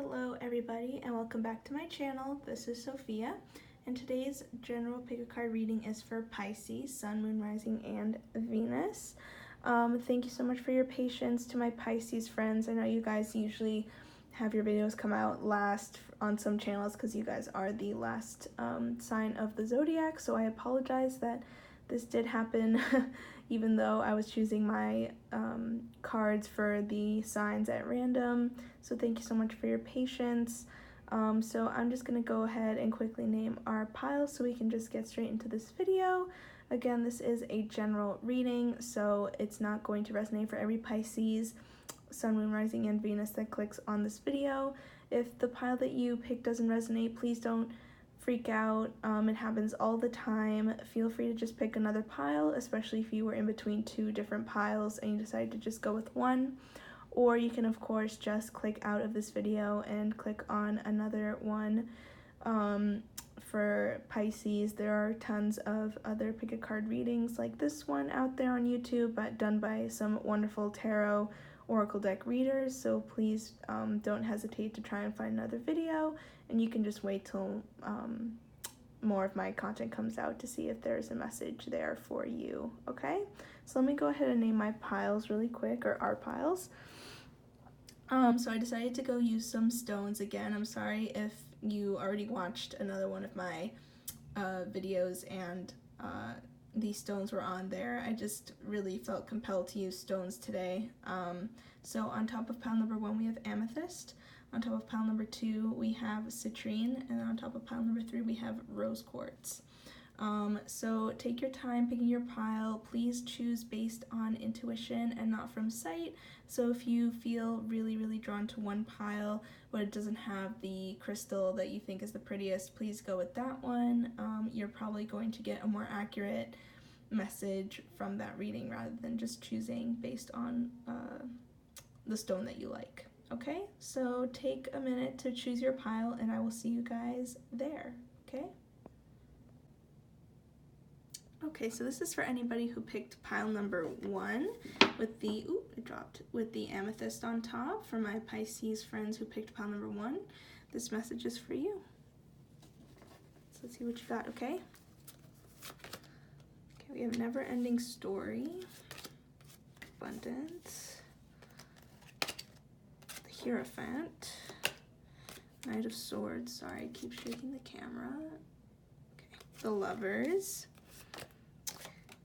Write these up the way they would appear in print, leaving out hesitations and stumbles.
Hello everybody and welcome back to my channel. This is Sophia and today's general pick a card reading is for Pisces, Sun, Moon, Rising, and Venus. Thank you so much for your patience to my Pisces friends. I know you guys usually have your videos come out last on some channels because you guys are the last sign of the zodiac, so I apologize that this did happen even though I was choosing my cards for the signs at random. So thank you so much for your patience. So I'm just going to go ahead and quickly name our piles so we can just get straight into this video. Again, this is a general reading, so it's not going to resonate for every Pisces, Sun, Moon, Rising, and Venus that clicks on this video. If the pile that you pick doesn't resonate, please don't freak out. It happens all the time. Feel free to just pick another pile, especially if you were in between two different piles and you decided to just go with one. Or you can of course just click out of this video and click on another one. For Pisces, there are tons of other pick a card readings like this one out there on YouTube, but done by some wonderful tarot oracle deck readers, so please don't hesitate to try and find another video, and you can just wait till more of my content comes out to see if there's a message there for you. Okay, so let me go ahead and name my piles really quick, or our piles. So I decided to go use some stones again. I'm sorry if you already watched another one of my videos and these stones were on there. I just really felt compelled to use stones today. So on top of pile number 1 we have Amethyst, on top of pile number 2 we have Citrine, and on top of pile number 3 we have Rose Quartz. So take your time picking your pile. Please choose based on intuition and not from sight. So if you feel really drawn to one pile but it doesn't have the crystal that you think is the prettiest, please go with that one. You're probably going to get a more accurate message from that reading rather than just choosing based on the stone that you like. Okay, so take a minute to choose your pile and I will see you guys there. Okay? Okay, so this is for anybody who picked pile number 1 with the, with the amethyst on top. For my Pisces friends who picked pile number 1, this message is for you. So let's see what you got, okay? Okay, we have never-ending story, abundance, the Hierophant, Knight of Swords, sorry, I keep shaking the camera, okay, the Lovers,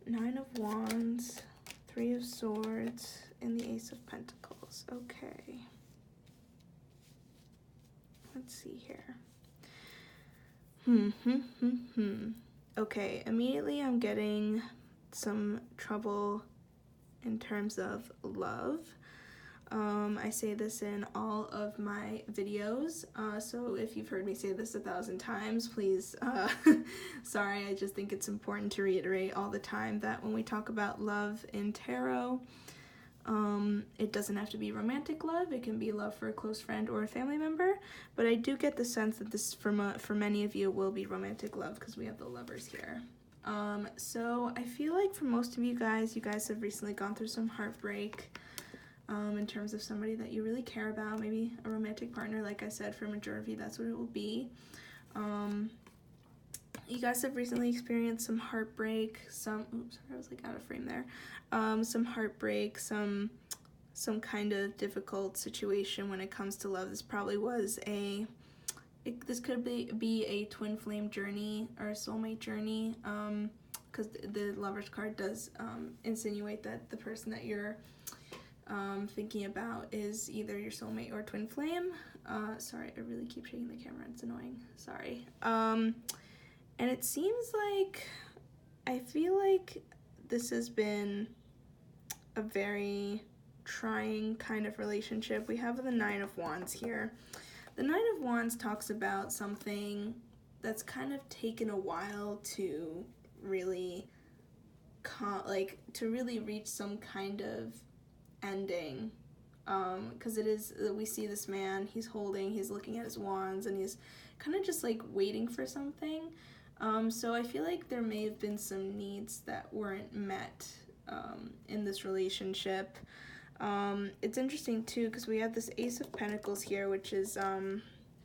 9 of Wands, 3 of Swords, and the Ace of Pentacles. Okay. Let's see here. Okay, immediately I'm getting some trouble in terms of love. I say this in all of my videos, so if you've heard me say this 1,000 times, please, sorry, I just think it's important to reiterate all the time that when we talk about love in tarot, it doesn't have to be romantic love. It can be love for a close friend or a family member, but I do get the sense that this, for many of you, will be romantic love because we have the Lovers here. So I feel like for most of you guys have recently gone through some heartbreak, in terms of somebody that you really care about, maybe a romantic partner. Like I said, for a majority of you, that's what it will be. You guys have recently experienced some heartbreak, some, oops, I was like out of frame there, some heartbreak, some kind of difficult situation when it comes to love. This probably was this could be a twin flame journey or a soulmate journey, because the Lover's card does insinuate that the person that you're thinking about is either your soulmate or twin flame. Sorry, I really keep shaking the camera, it's annoying, sorry. And it seems like, I feel like this has been a very trying kind of relationship. We have the 9 of Wands here. The 9 of Wands talks about something that's kind of taken a while to really, to really reach some kind of ending, because it is, we see this man, he's looking at his wands, and he's kind of just like waiting for something. So I feel like there may have been some needs that weren't met in this relationship. It's interesting too because we have this Ace of Pentacles here, which is if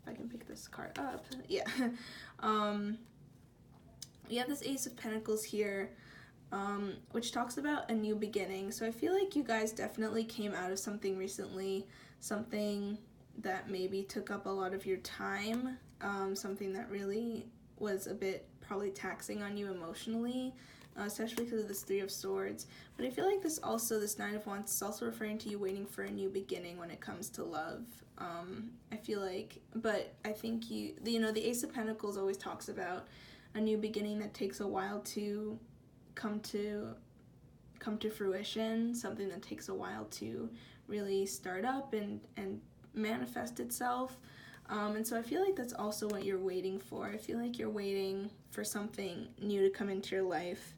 I can pick this card up, yeah. We have this Ace of Pentacles here, which talks about a new beginning. So I feel like you guys definitely came out of something recently, something that maybe took up a lot of your time, something that really was a bit probably taxing on you emotionally, especially because of this Three of Swords. But I feel like this Nine of Wands is also referring to you waiting for a new beginning when it comes to love. I feel like, but I think the Ace of Pentacles always talks about a new beginning that takes a while to come to fruition, something that takes a while to really start up and manifest itself. And so I feel like that's also what you're waiting for. I feel like you're waiting for something new to come into your life.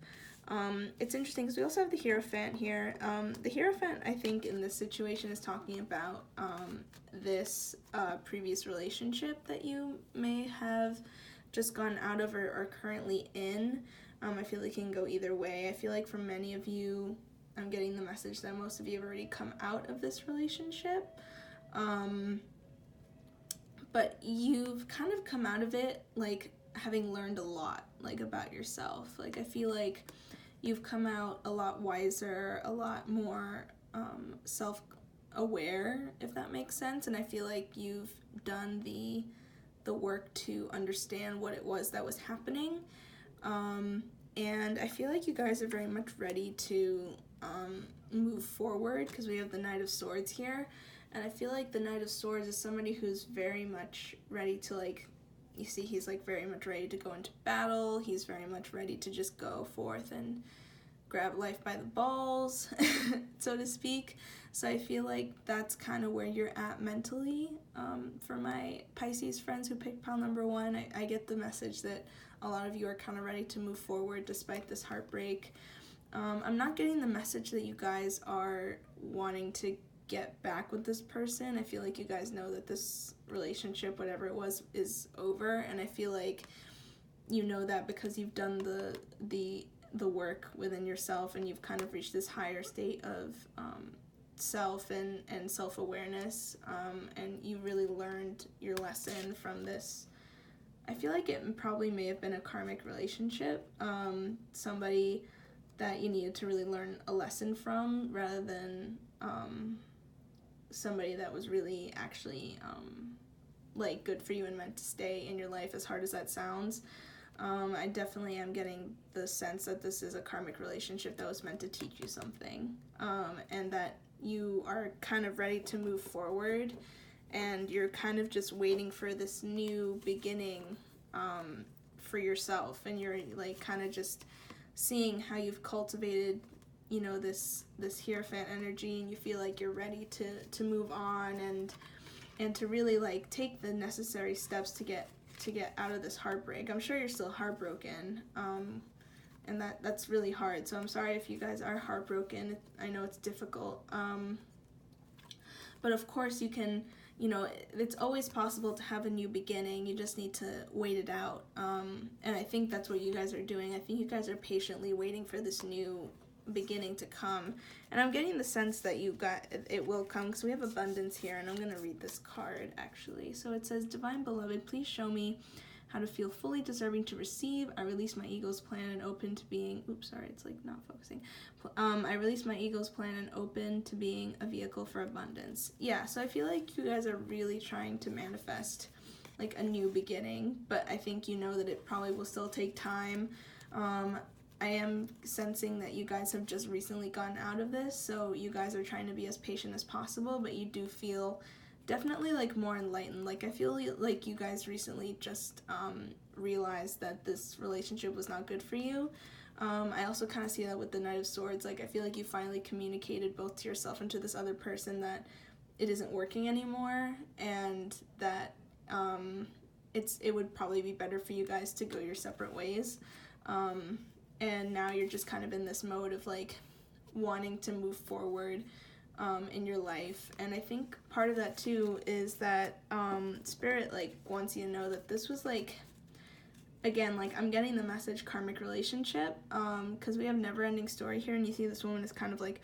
It's interesting because we also have the Hierophant here. The Hierophant, I think, in this situation is talking about this previous relationship that you may have just gone out of or are currently in. I feel like it can go either way. I feel like for many of you, I'm getting the message that most of you have already come out of this relationship. But you've kind of come out of it, like, having learned a lot, like, about yourself. Like, I feel like you've come out a lot wiser, a lot more self-aware, if that makes sense. And I feel like you've done the work to understand what it was that was happening. And I feel like you guys are very much ready to move forward because we have the Knight of Swords here. And I feel like the Knight of Swords is somebody who's very much ready to, like, you see he's, like, very much ready to go into battle. He's very much ready to just go forth and grab life by the balls, so to speak. So I feel like that's kind of where you're at mentally. For my Pisces friends who picked pile number 1, I get the message that a lot of you are kind of ready to move forward despite this heartbreak. I'm not getting the message that you guys are wanting to get back with this person. I feel like you guys know that this relationship, whatever it was, is over, and I feel like you know that because you've done the work within yourself and you've kind of reached this higher state of self and self-awareness, and you really learned your lesson from this. I feel like it probably may have been a karmic relationship, somebody that you needed to really learn a lesson from rather than somebody that was really actually like good for you and meant to stay in your life, as hard as that sounds. I definitely am getting the sense that this is a karmic relationship that was meant to teach you something, and that you are kind of ready to move forward, and you're kind of just waiting for this new beginning for yourself, and you're, like, kind of just seeing how you've cultivated, you know, this Hierophant energy, and you feel like you're ready to move on and to really, like, take the necessary steps to get out of this heartbreak. I'm sure you're still heartbroken, and that's really hard. So I'm sorry if you guys are heartbroken. I know it's difficult. But of course you can, you know, it's always possible to have a new beginning. You just need to wait it out. And I think that's what you guys are doing. I think you guys are patiently waiting for this new beginning to come. And I'm getting the sense that it will come, because we have abundance here, and I'm going to read this card actually. So it says, Divine Beloved, please show me how to feel fully deserving to receive. I release my ego's plan and open to being, it's like not focusing. I release my ego's plan and open to being a vehicle for abundance. Yeah, so I feel like you guys are really trying to manifest, like, a new beginning, but I think you know that it probably will still take time. I am sensing that you guys have just recently gotten out of this, so you guys are trying to be as patient as possible, but you do feel definitely, like, more enlightened. Like, I feel like you guys recently just realized that this relationship was not good for you. I also kind of see that with the Knight of Swords. Like, I feel like you finally communicated both to yourself and to this other person that it isn't working anymore, and that it would probably be better for you guys to go your separate ways. And now you're just kind of in this mode of, like, wanting to move forward in your life. And I think part of that too is that Spirit, like, wants you to know that this was, like, again, like, I'm getting the message karmic relationship, because we have never ending story here, and you see this woman is kind of like,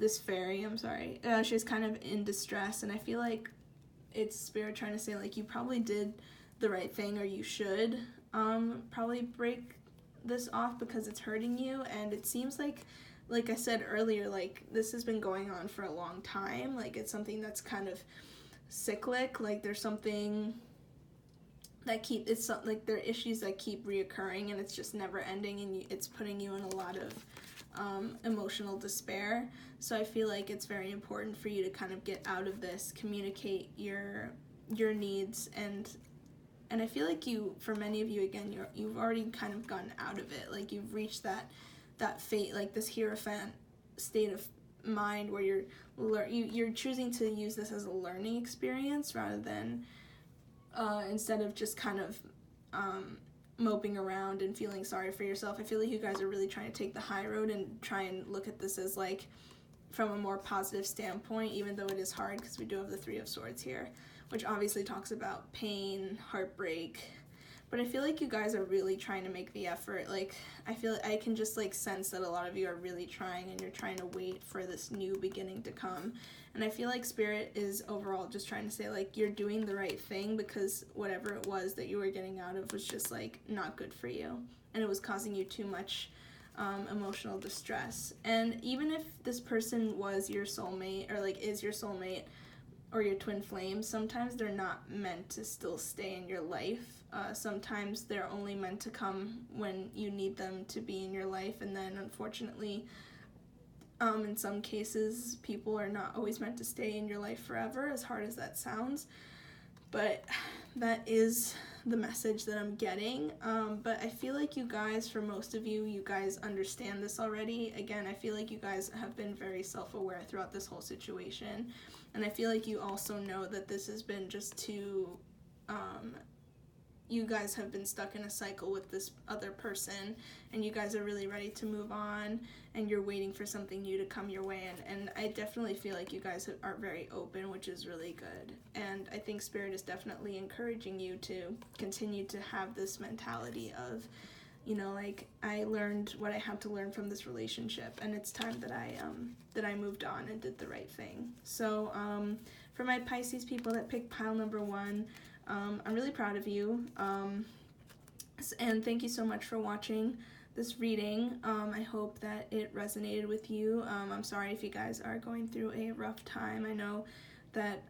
this fairy, I'm sorry, she's kind of in distress, and I feel like it's Spirit trying to say, like, you probably did the right thing, or you should probably break this off because it's hurting you. And it seems like I said earlier, like, this has been going on for a long time. Like, it's something that's kind of cyclic. Like, there's something that it's like there are issues that keep reoccurring, and it's just never ending, and it's putting you in a lot of emotional despair. So I feel like it's very important for you to kind of get out of this, communicate your needs, and I feel like for many of you, again, you've already kind of gotten out of it. Like, you've reached that fate, like this Hierophant state of mind where you're choosing to use this as a learning experience rather than instead of just kind of moping around and feeling sorry for yourself. I feel like you guys are really trying to take the high road and try and look at this as, like, from a more positive standpoint, even though it is hard because we do have the Three of Swords here, which obviously talks about pain, heartbreak. But I feel like you guys are really trying to make the effort. Like, I can just, like, sense that a lot of you are really trying, and you're trying to wait for this new beginning to come. And I feel like Spirit is overall just trying to say, like, you're doing the right thing, because whatever it was that you were getting out of was just, like, not good for you. And it was causing you too much emotional distress. And even if this person was your soulmate, or, like, is your soulmate, or your twin flame, sometimes they're not meant to still stay in your life. Sometimes they're only meant to come when you need them to be in your life, and then unfortunately, in some cases, people are not always meant to stay in your life forever, as hard as that sounds. But that is the message that I'm getting. But I feel like you guys, for most of you, you guys understand this already. Again, I feel like you guys have been very self-aware throughout this whole situation. And I feel like you also know that this has been just too, you guys have been stuck in a cycle with this other person, and you guys are really ready to move on, and you're waiting for something new to come your way. And I definitely feel like you guys are very open, which is really good. And I think Spirit is definitely encouraging you to continue to have this mentality of, you know, like, I learned what I had to learn from this relationship, and it's time that I moved on and did the right thing. So for my Pisces people that picked pile number 1, I'm really proud of you, and thank you so much for watching this reading. I hope that it resonated with you. I'm sorry if you guys are going through a rough time. I know that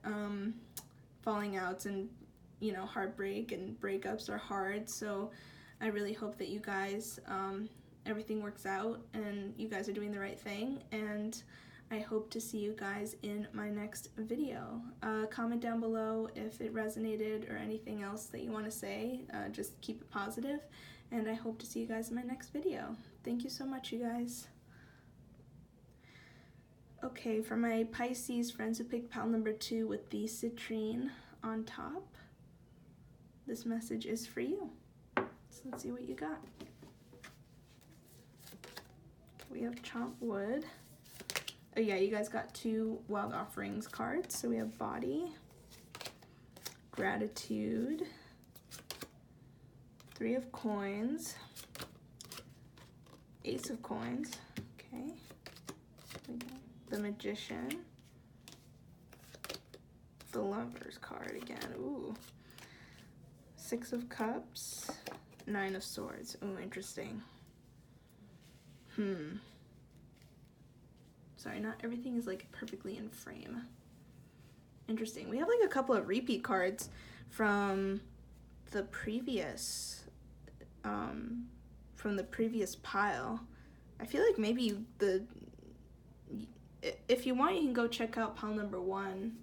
falling outs and, you know, heartbreak and breakups are hard, so I really hope that you guys, everything works out and you guys are doing the right thing, and I hope to see you guys in my next video. Comment down below if it resonated or anything else that you want to say. Just keep it positive, and I hope to see you guys in my next video. Thank you so much, you guys. Okay, for my Pisces friends who picked pile number 2 with the citrine on top, this message is for you. So let's see what you got. We have Chomp Wood. Oh yeah, you guys got 2 Wild Offerings cards. So we have Body, Gratitude, 3 of Coins, Ace of Coins, okay, the Magician, the Lover's card again, ooh, 6 of Cups, 9 of Swords, ooh, interesting. Sorry, not everything is, like, perfectly in frame. Interesting. We have, like, a couple of repeat cards from the previous pile. I feel like maybe if you want, you can go check out pile number 1.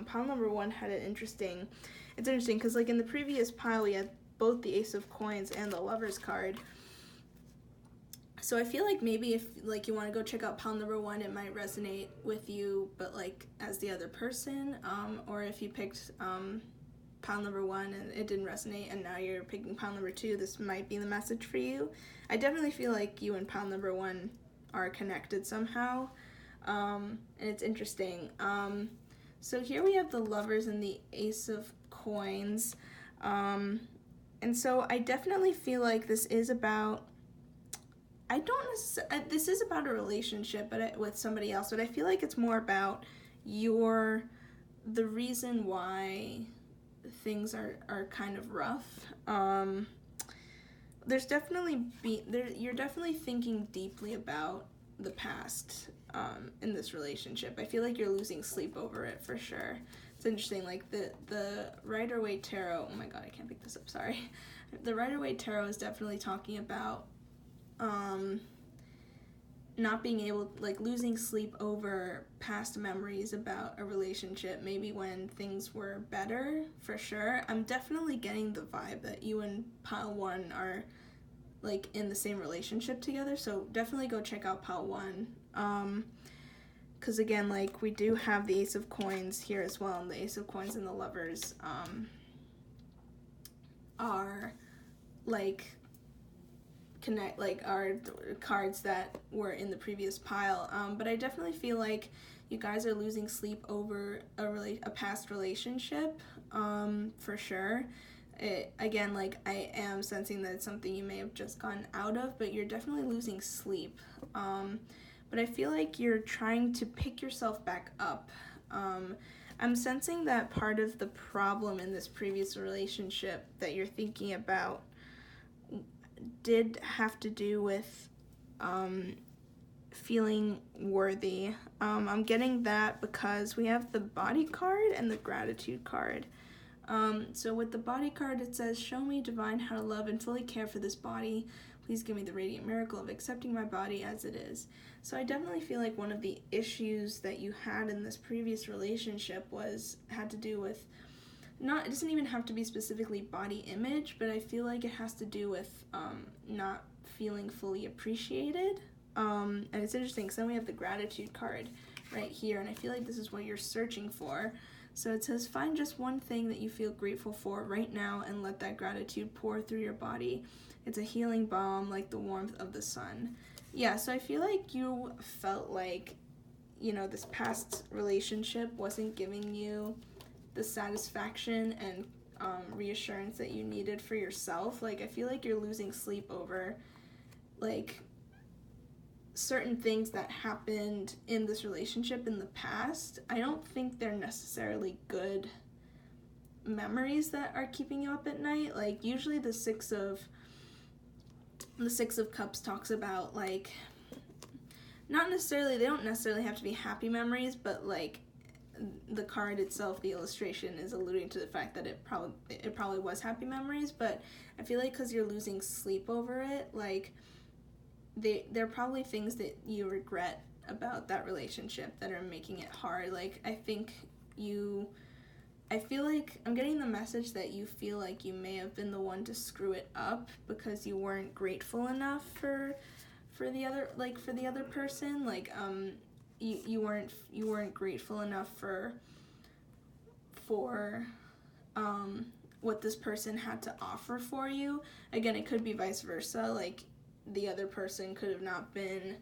Pile number 1 had it's interesting because, like, in the previous pile we had both the Ace of Coins and the Lover's card. So I feel like maybe if, like, you want to go check out pile number 1, it might resonate with you, but, like, as the other person, or if you picked pile number 1 and it didn't resonate and now you're picking pile number 2, this might be the message for you. I definitely feel like you and pile number 1 are connected somehow, and it's interesting. So here we have the Lovers and the Ace of Coins, and so I definitely feel like this is about, I don't necessarily, this is about a relationship with somebody else, but I feel like it's more about the reason why things are kind of rough. There's definitely you're definitely thinking deeply about the past in this relationship. I feel like you're losing sleep over it for sure. It's interesting, like the Rider-Waite Tarot, oh my god, I can't pick this up, sorry. The Rider-Waite Tarot is definitely talking about not being able, like, losing sleep over past memories about a relationship, maybe when things were better, for sure. I'm definitely getting the vibe that you and Pile 1 are, like, in the same relationship together, so definitely go check out Pile 1. Because, again, like, we do have the Ace of Coins here as well, and the Ace of Coins and the Lovers are, like, are cards that were in the previous pile, but I definitely feel like you guys are losing sleep over a past relationship, for sure. Again, like, I am sensing that it's something you may have just gotten out of, but you're definitely losing sleep, but I feel like you're trying to pick yourself back up. I'm sensing that part of the problem in this previous relationship that you're thinking about did have to do with feeling worthy. I'm getting that because we have the Body card and the Gratitude card. So with the Body card, it says, show me, divine, how to love and fully care for this body. Please give me the radiant miracle of accepting my body as it is. So I definitely feel like one of the issues that you had in this previous relationship had to do with it doesn't even have to be specifically body image, but I feel like it has to do with not feeling fully appreciated. And it's interesting because then we have the Gratitude card right here, and I feel like this is what you're searching for. So it says, find just one thing that you feel grateful for right now and let that gratitude pour through your body. It's a healing balm like the warmth of the sun. Yeah, so I feel like you felt like, this past relationship wasn't giving you the satisfaction and reassurance that you needed for yourself. Like, I feel like you're losing sleep over, like, certain things that happened in this relationship in the past. I don't think they're necessarily good memories that are keeping you up at night. Like, usually the Six of Cups talks about, like, they don't necessarily have to be happy memories, but, like, the card itself, the illustration, is alluding to the fact that it probably was happy memories, but I feel like because you're losing sleep over it, like, they're probably things that you regret about that relationship that are making it hard. Like, I feel like I'm getting the message that you feel like you may have been the one to screw it up because you weren't grateful enough for the other person. Like, you weren't grateful enough for what this person had to offer for you. Again, it could be vice versa. Like, the other person could have not been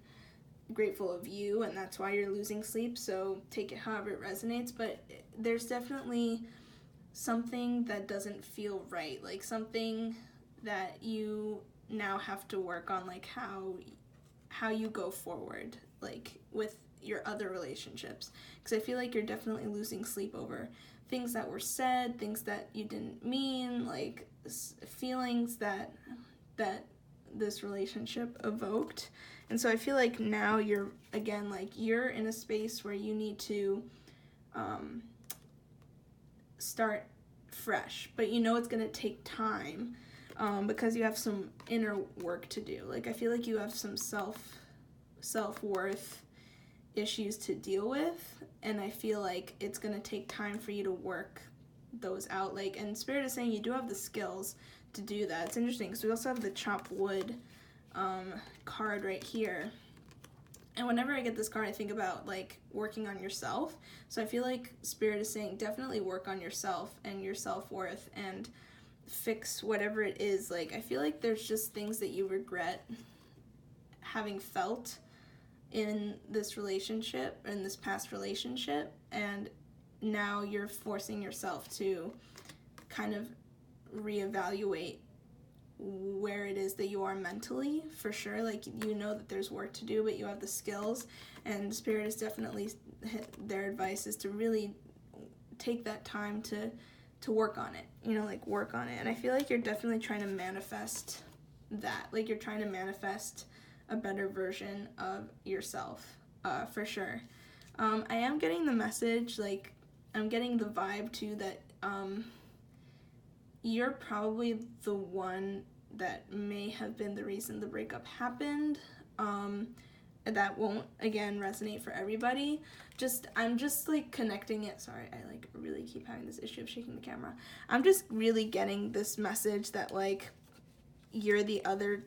grateful of you, and that's why you're losing sleep. So take it however it resonates. But there's definitely something that doesn't feel right. Like, something that you now have to work on, like how you go forward, like, with your other relationships, because I feel like you're definitely losing sleep over things that were said, things that you didn't mean, like, feelings that this relationship evoked. And so I feel like now you're in a space where you need to start fresh, but it's going to take time, because you have some inner work to do. Like, I feel like you have some self-worth issues to deal with, and I feel like it's going to take time for you to work those out. Like, and Spirit is saying you do have the skills to do that. It's interesting because we also have the Chop Wood card right here, and whenever I get this card I think about, like, working on yourself. So I feel like Spirit is saying definitely work on yourself and your self-worth and fix whatever it is. Like, I feel like there's just things that you regret having felt in this relationship, in this past relationship, and now you're forcing yourself to kind of reevaluate where it is that you are mentally, for sure. Like, you know that there's work to do, but you have the skills, and Spirit is definitely, their advice is to really take that time to work on it, you know, like work on it. And I feel like you're definitely trying to manifest that, like you're trying to manifest a better version of yourself, for sure. I am getting the message, like I'm getting the vibe too that you're probably the one that may have been the reason the breakup happened. That won't, again, resonate for everybody. I'm just like connecting it. Sorry, I like really keep having this issue of shaking the camera. I'm just really getting this message that like you're the other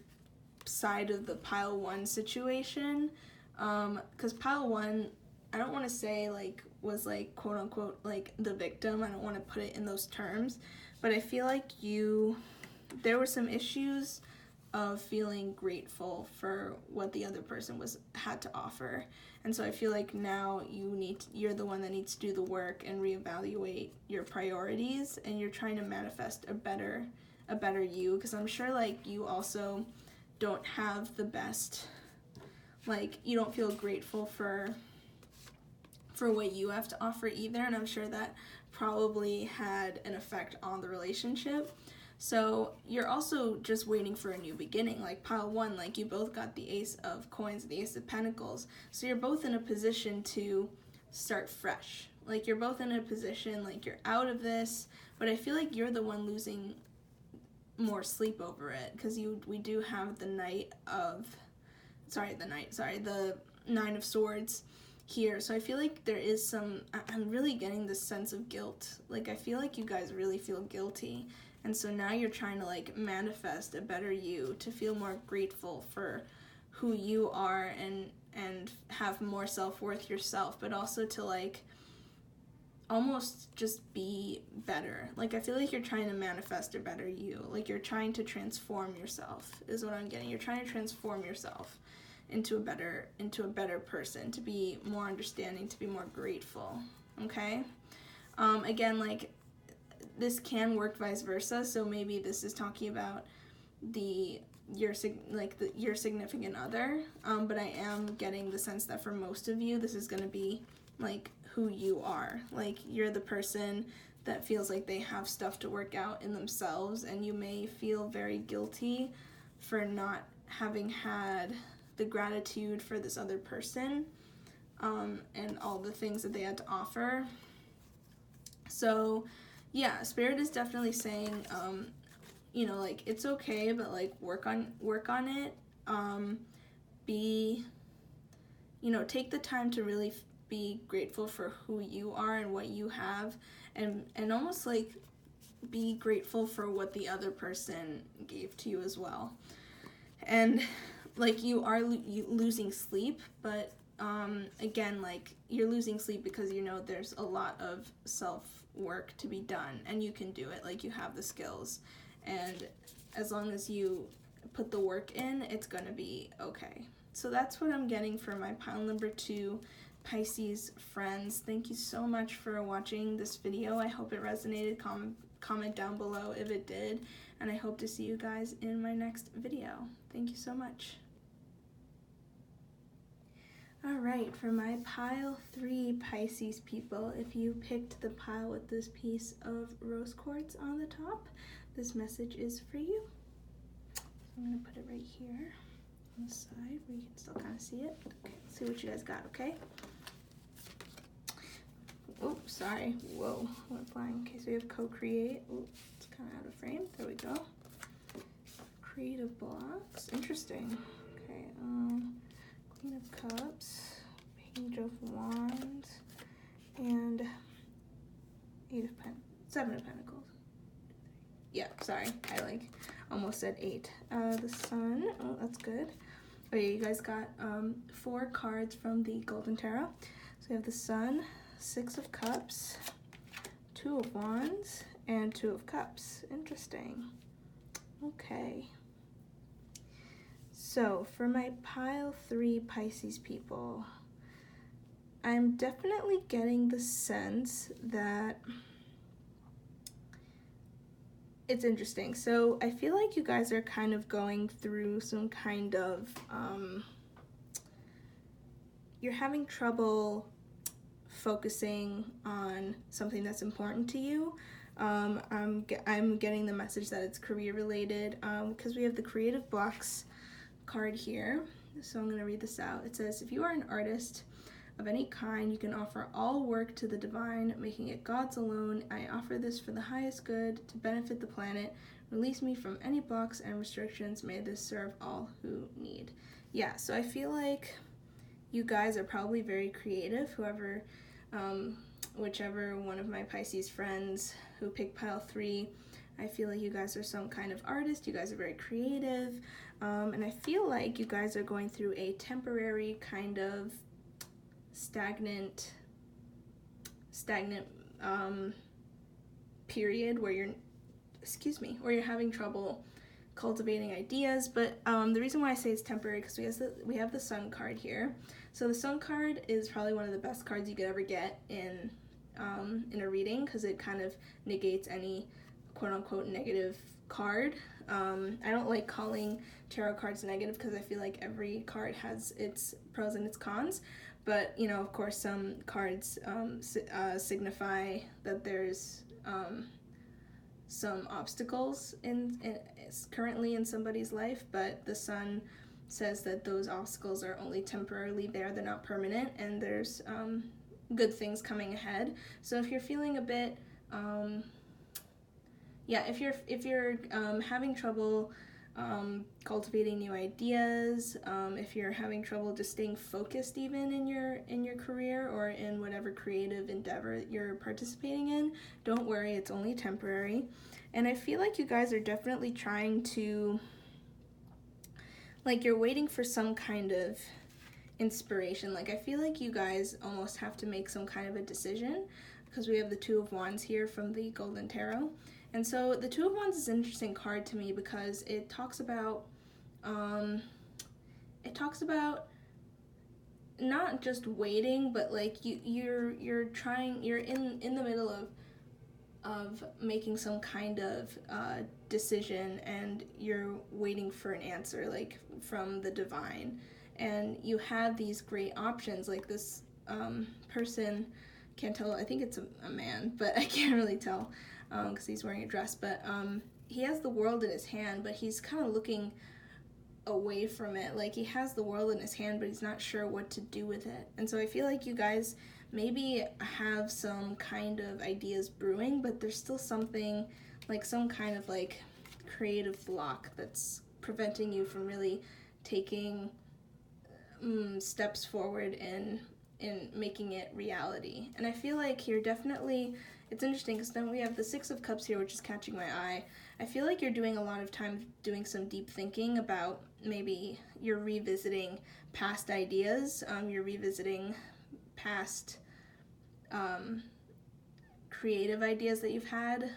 side of the pile 1 situation. Because pile 1, I don't want to say like was like quote unquote like the victim. I don't want to put it in those terms, but I feel like there were some issues of feeling grateful for what the other person had to offer. And so I feel like now you're the one that needs to do the work and reevaluate your priorities, and you're trying to manifest a better you, because I'm sure like you also don't have the best, like you don't feel grateful for what you have to offer either, and I'm sure that probably had an effect on the relationship. So you're also just waiting for a new beginning. Like pile 1, like you both got the Ace of Coins, the Ace of Pentacles. So you're both in a position to start fresh. Like you're both in a position, like you're out of this, but I feel like you're the one losing more sleep over it, because we do have the the 9 of Swords here. So I feel like there is I'm really getting this sense of guilt. Like I feel like you guys really feel guilty. And so now you're trying to like manifest a better you, to feel more grateful for who you are and have more self-worth yourself, but also to like almost just be better. Like I feel like you're trying to manifest a better you. Like you're trying to transform yourself is what I'm getting. You're trying to transform yourself into a better person, to be more understanding, to be more grateful. Okay? Again, like this can work vice versa, so maybe this is talking about your significant other, but I am getting the sense that for most of you, this is going to be like who you are. Like you're the person that feels like they have stuff to work out in themselves, and you may feel very guilty for not having had the gratitude for this other person, and all the things that they had to offer. So yeah, Spirit is definitely saying, you know, like it's okay, but like work on it. Take the time to really be grateful for who you are and what you have, and almost like be grateful for what the other person gave to you as well. And like you are losing sleep, but again, like you're losing sleep because you know there's a lot of self-work to be done, and you can do it. Like you have the skills, and as long as you put the work in, it's gonna be okay. So that's what I'm getting for my pile number 2 Pisces friends. Thank you so much for watching this video. I hope it resonated. Comment down below if it did, and I hope to see you guys in my next video. Thank you so much. Alright, for my pile 3 Pisces people, if you picked the pile with this piece of rose quartz on the top, this message is for you. So I'm going to put it right here on the side where you can still kind of see it. Okay, let's see what you guys got, okay? Oh, sorry. Whoa, went flying. Okay, so we have co-create. Oh, it's kind of out of frame. There we go. Creative blocks. Interesting. Okay, Queen of Cups, Page of Wands, and 7 of Pentacles. Yeah, sorry, I like almost said 8. The Sun, oh, that's good. Oh yeah, you guys got 4 cards from the Golden Tarot. So we have the Sun, 6 of Cups, 2 of Wands, and 2 of Cups. Interesting. Okay. So for my pile 3 Pisces people, I'm definitely getting the sense that it's interesting. So I feel like you guys are kind of going through some kind of, you're having trouble focusing on something that's important to you. I'm getting the message that it's career related, because we have the creative blocks card here. So I'm going to read this out. It says, if you are an artist of any kind, you can offer all work to the divine, making it God's alone. I offer this for the highest good, to benefit the planet. Release me from any blocks and restrictions. May this serve all who need. Yeah, so I feel like you guys are probably very creative, whichever one of my Pisces friends who picked pile 3, I feel like you guys are some kind of artist. You guys are very creative, and I feel like you guys are going through a temporary kind of stagnant period where you're having trouble cultivating ideas. But the reason why I say it's temporary because we have the Sun card here. So the Sun card is probably one of the best cards you could ever get in a reading, because it kind of negates any quote-unquote negative card. I don't like calling tarot cards negative because I feel like every card has its pros and its cons, but of course some cards signify that there's some obstacles currently in somebody's life, but the Sun says that those obstacles are only temporarily there, they're not permanent, and there's good things coming ahead. So if you're feeling a bit if you're having trouble cultivating new ideas, if you're having trouble just staying focused even in your career or in whatever creative endeavor you're participating in, don't worry, it's only temporary. And I feel like you guys are definitely trying to, you're waiting for some kind of inspiration. I feel like you guys almost have to make some kind of a decision, because we have the Two of Wands here from the Golden Tarot. And so the Two of Wands is an interesting card to me because it talks about not just waiting, but you're in the middle of making some kind of decision, and you're waiting for an answer from the divine, and you have these great options. This person, can't tell, I think it's a man, but I can't really tell because he's wearing a dress, but he has the world in his hand, but he's kind of looking away from it. He has the world in his hand, but he's not sure what to do with it. And so I feel like you guys maybe have some kind of ideas brewing, but there's still something, some kind of creative block that's preventing you from really taking steps forward in making it reality. And I feel like you're definitely, it's interesting because then we have the Six of Cups here, which is catching my eye. I feel like you're doing a lot of time doing some deep thinking about, maybe you're revisiting past ideas, you're revisiting past creative ideas that you've had,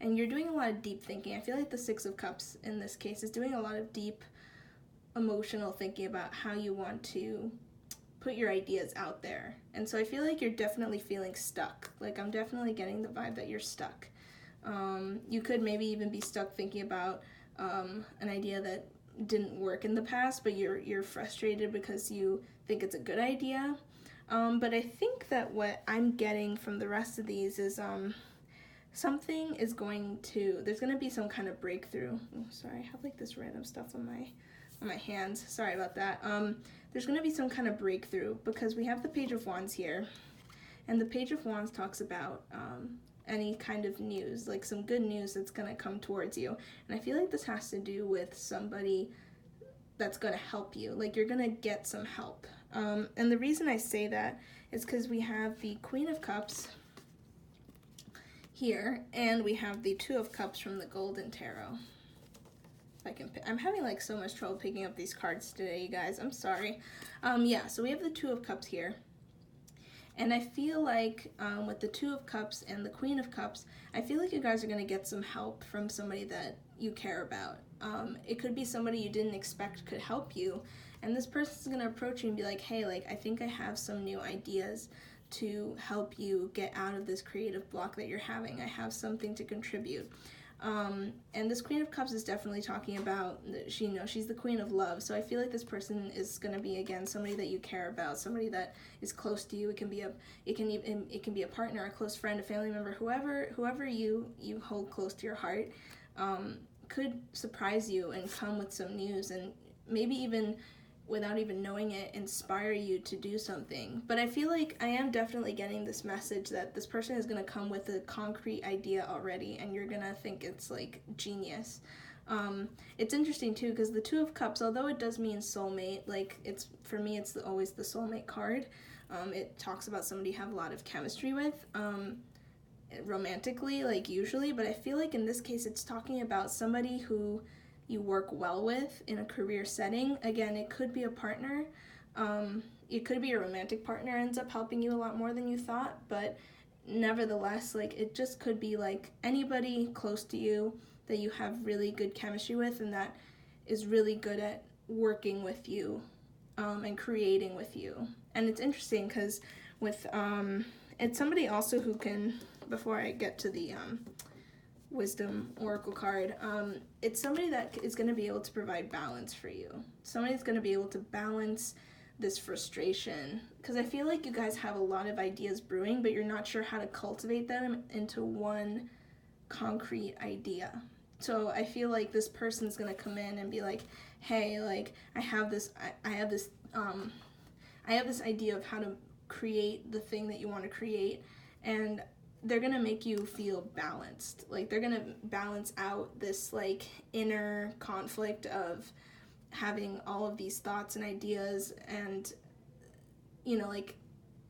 and you're doing a lot of deep thinking. I feel like the Six of Cups in this case is doing a lot of deep emotional thinking about how you want to put your ideas out there. And so I feel like you're definitely feeling stuck. I'm definitely getting the vibe that you're stuck. You could maybe even be stuck thinking about an idea that didn't work in the past, but you're frustrated because you think it's a good idea. But I think that what I'm getting from the rest of these is there's going to be some kind of breakthrough. Oh, sorry, I have this random stuff on my hands. Sorry about that. There's going to be some kind of breakthrough because we have the Page of Wands here, and the Page of Wands talks about any kind of news, some good news that's going to come towards you. And I feel like this has to do with somebody that's going to help you. You're going to get some help. And the reason I say that is because we have the Queen of Cups here, and we have the Two of Cups from the Golden Tarot. I'm having so much trouble picking up these cards today, you guys. I'm sorry. So we have the Two of Cups here. And I feel like with the Two of Cups and the Queen of Cups, I feel like you guys are going to get some help from somebody that you care about. It could be somebody you didn't expect could help you. And this person's going to approach you and be like, hey, I think I have some new ideas to help you get out of this creative block that you're having. I have something to contribute. And this Queen of Cups is definitely talking about, she's the Queen of Love. So I feel like this person is going to be, again, somebody that you care about, somebody that is close to you. It can be a partner, a close friend, a family member, whoever you hold close to your heart, could surprise you and come with some news, and maybe even without even knowing it, inspire you to do something. But I feel like I am definitely getting this message that this person is going to come with a concrete idea already, and you're going to think it's like genius. It's interesting too, because the Two of Cups, although it does mean soulmate, like for me it's always the soulmate card. It talks about somebody you have a lot of chemistry with, romantically, like usually, but I feel like in this case it's talking about somebody who you work well with in a career setting. Again, it could be a partner. It could be a romantic partner ends up helping you a lot more than you thought, but nevertheless, like it just could be like anybody close to you that you have really good chemistry with and that is really good at working with you, and creating with you. And it's interesting because with it's somebody also who can, before I get to the Wisdom Oracle card, it's somebody that is going to be able to provide balance for you. Somebody's going to be able to balance this frustration, because I feel like you guys have a lot of ideas brewing, but you're not sure how to cultivate them into one concrete idea. So I feel like this person's going to come in and be like, hey, like I have this idea of how to create the thing that you want to create, and they're gonna make you feel balanced. Like they're gonna balance out this like inner conflict of having all of these thoughts and ideas, and like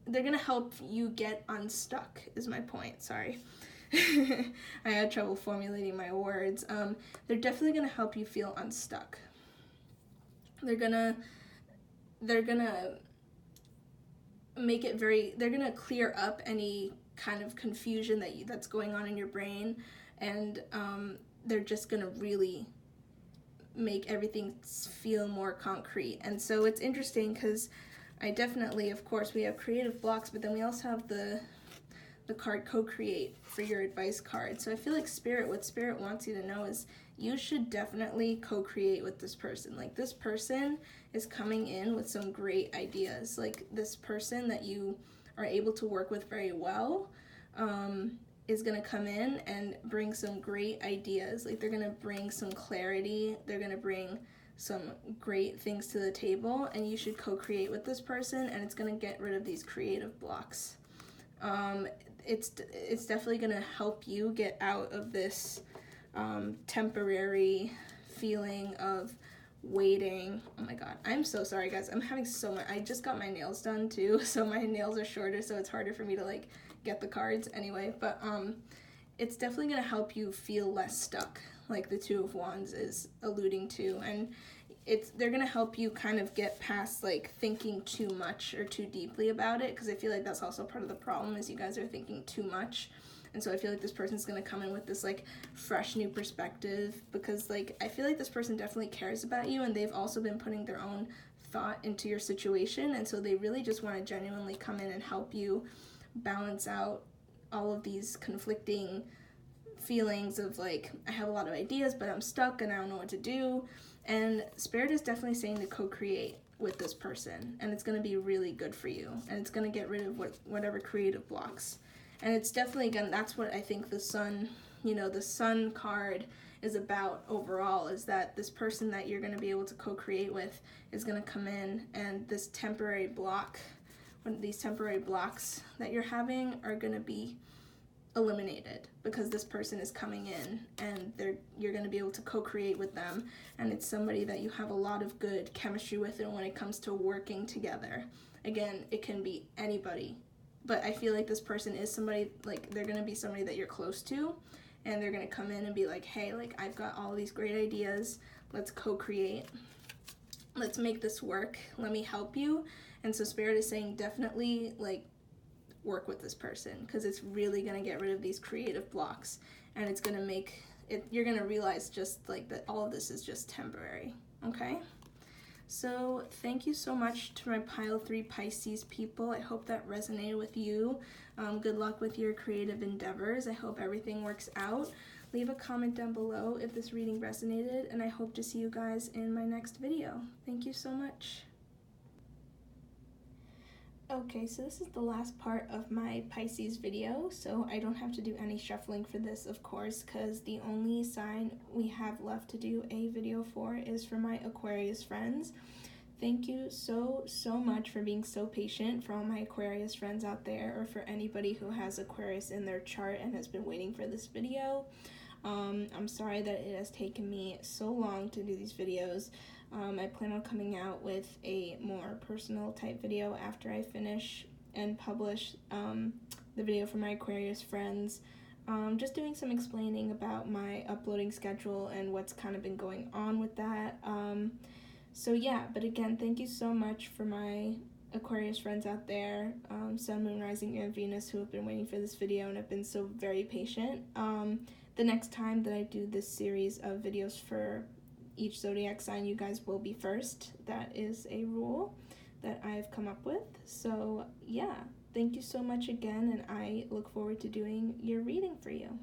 they're gonna help you get unstuck is my point. Sorry. I had trouble formulating my words. They're definitely gonna help you feel unstuck. They're gonna make it they're gonna clear up any kind of confusion that's going on in your brain, and they're just gonna really make everything feel more concrete. And so it's interesting because I definitely, of course, we have creative blocks, but then we also have the card co-create for your advice card. So I feel like what Spirit wants you to know is you should definitely co-create with this person. Like this person is coming in with some great ideas. Like this person that you are able to work with very well, is going to come in and bring some great ideas. Like they're going to bring some clarity, they're going to bring some great things to the table, and you should co-create with this person, and it's going to get rid of these creative blocks. It's definitely going to help you get out of this temporary feeling of waiting. Oh my god, I'm so sorry guys, I'm having so much. I just got my nails done too, so my nails are shorter, so it's harder for me to like get the cards anyway. But it's definitely going to help you feel less stuck, like the Two of Wands is alluding to, and they're going to help you kind of get past like thinking too much or too deeply about it, because I feel like that's also part of the problem is you guys are thinking too much. And so I feel like this person's going to come in with this like fresh new perspective, because like I feel like this person definitely cares about you, and they've also been putting their own thought into your situation, and so they really just want to genuinely come in and help you balance out all of these conflicting feelings of like, I have a lot of ideas but I'm stuck and I don't know what to do. And Spirit is definitely saying to co-create with this person, and it's going to be really good for you, and it's going to get rid of whatever creative blocks. And it's definitely that's what I think the Sun, the Sun card is about overall, is that this person that you're going to be able to co-create with is going to come in, and these temporary blocks that you're having are going to be eliminated, because this person is coming in and you're going to be able to co-create with them, and it's somebody that you have a lot of good chemistry with. And when it comes to working together, again, it can be anybody, but I feel like this person is somebody, like they're going to be somebody that you're close to, and they're going to come in and be like, hey, like I've got all these great ideas, let's co-create, let's make this work, let me help you. And so Spirit is saying definitely like work with this person, because it's really going to get rid of these creative blocks, and it's going to make it, you're going to realize just like that all of this is just temporary. Okay, So thank you so much to my pile 3 Pisces people. I hope that resonated with you. Good luck with your creative endeavors. I hope everything works out. Leave a comment down below if this reading resonated, and I hope to see you guys in my next video. Thank you so much. Okay, so this is the last part of my Pisces video, so I don't have to do any shuffling for this, of course, because the only sign we have left to do a video for is for my Aquarius friends. Thank you so much for being so patient, for all my Aquarius friends out there, or for anybody who has Aquarius in their chart and has been waiting for this video. I'm sorry that it has taken me so long to do these videos. I plan on coming out with a more personal type video after I finish and publish the video for my Aquarius friends. Just doing some explaining about my uploading schedule and what's kind of been going on with that. So yeah, but again, thank you so much for my Aquarius friends out there, Sun, Moon, Rising, and Venus, who have been waiting for this video and have been so very patient. The next time that I do this series of videos for each zodiac sign, you guys will be first. That is a rule that I've come up with. So yeah, thank you so much again, and I look forward to doing your reading for you.